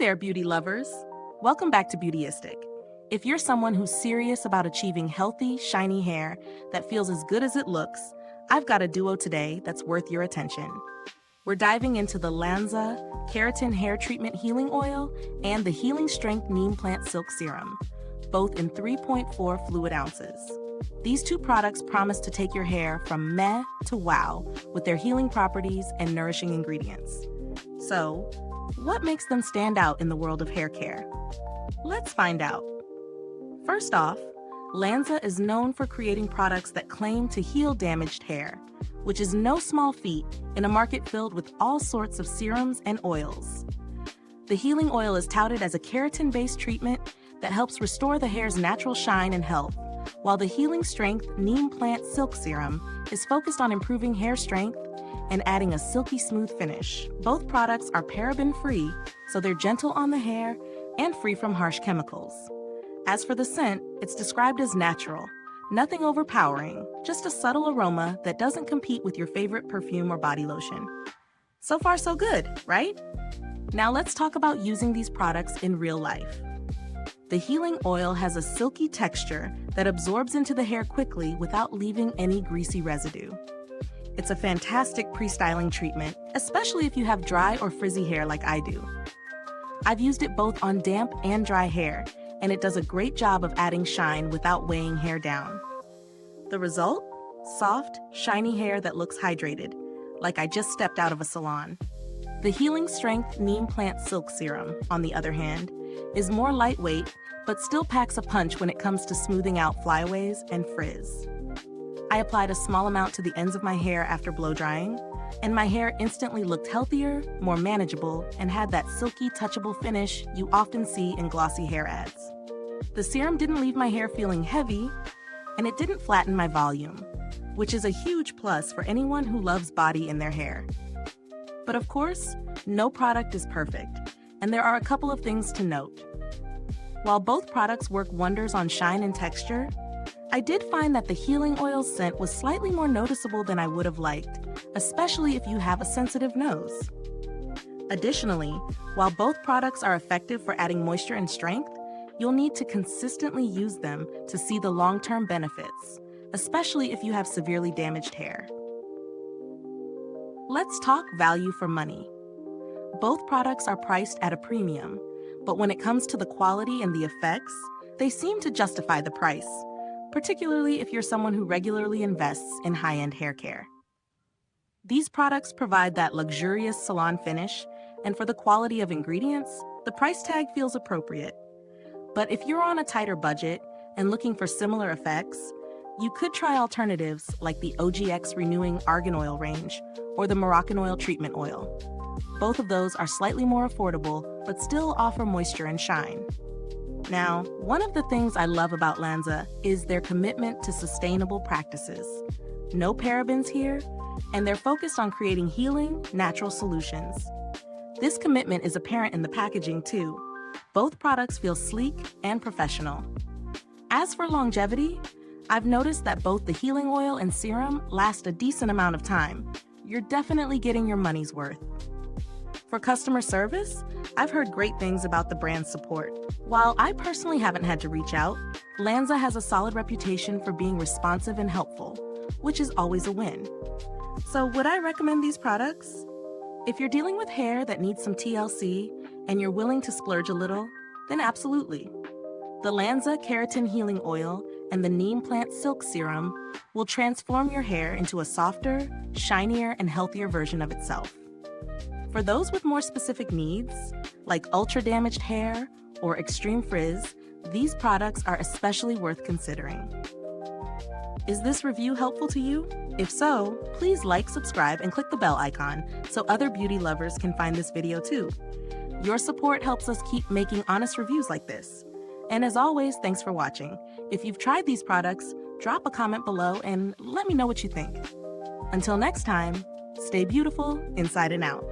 there, beauty lovers! Welcome back to Beautyistic. If you're someone who's serious about achieving healthy, shiny hair that feels as good as it looks, I've got a duo today that's worth your attention. We're diving into the ANZA Keratin Hair Treatment Healing Oil and the Healing Strength Neem Plant Silk Serum, both in 3.4 fluid ounces. These two products promise to take your hair from meh to wow with their healing properties and nourishing ingredients. So, what makes them stand out in the world of hair care? Let's find out. First off, ANZA is known for creating products that claim to heal damaged hair, which is no small feat in a market filled with all sorts of serums and oils. The healing oil is touted as a keratin-based treatment that helps restore the hair's natural shine and health, while the Healing Strength Neem Plant Silk Serum is focused on improving hair strength and adding a silky smooth finish. Both products are paraben-free, so they're gentle on the hair and free from harsh chemicals. As for the scent, it's described as natural, nothing overpowering, just a subtle aroma that doesn't compete with your favorite perfume or body lotion. So far so good, right? Now let's talk about using these products in real life. The healing oil has a silky texture that absorbs into the hair quickly without leaving any greasy residue. It's a fantastic pre-styling treatment, especially if you have dry or frizzy hair like I do. I've used it both on damp and dry hair, and it does a great job of adding shine without weighing hair down. The result? Soft, shiny hair that looks hydrated, like I just stepped out of a salon. The Healing Strength Neem Plant Silk Serum, on the other hand, is more lightweight, but still packs a punch when it comes to smoothing out flyaways and frizz. I applied a small amount to the ends of my hair after blow drying, and my hair instantly looked healthier, more manageable, and had that silky, touchable finish you often see in glossy hair ads. The serum didn't leave my hair feeling heavy, and it didn't flatten my volume, which is a huge plus for anyone who loves body in their hair. But of course, no product is perfect, and there are a couple of things to note. While both products work wonders on shine and texture, I did find that the healing oil's scent was slightly more noticeable than I would have liked, especially if you have a sensitive nose. Additionally, while both products are effective for adding moisture and strength, you'll need to consistently use them to see the long-term benefits, especially if you have severely damaged hair. Let's talk value for money. Both products are priced at a premium, but when it comes to the quality and the effects, they seem to justify the price, particularly if you're someone who regularly invests in high-end hair care. These products provide that luxurious salon finish, and for the quality of ingredients, the price tag feels appropriate. But if you're on a tighter budget and looking for similar effects, you could try alternatives like the OGX Renewing Argan Oil range or the Moroccan Oil Treatment Oil. Both of those are slightly more affordable, but still offer moisture and shine. Now, one of the things I love about ANZA is their commitment to sustainable practices. No parabens here, and they're focused on creating healing, natural solutions. This commitment is apparent in the packaging too. Both products feel sleek and professional. As for longevity, I've noticed that both the healing oil and serum last a decent amount of time. You're definitely getting your money's worth. For customer service, I've heard great things about the brand's support. While I personally haven't had to reach out, ANZA has a solid reputation for being responsive and helpful, which is always a win. So would I recommend these products? If you're dealing with hair that needs some TLC and you're willing to splurge a little, then absolutely. The ANZA Keratin Healing Oil and the Neem Plant Silk Serum will transform your hair into a softer, shinier, and healthier version of itself. For those with more specific needs, like ultra-damaged hair or extreme frizz, these products are especially worth considering. Is this review helpful to you? If so, please like, subscribe, and click the bell icon so other beauty lovers can find this video too. Your support helps us keep making honest reviews like this. And as always, thanks for watching. If you've tried these products, drop a comment below and let me know what you think. Until next time, stay beautiful inside and out.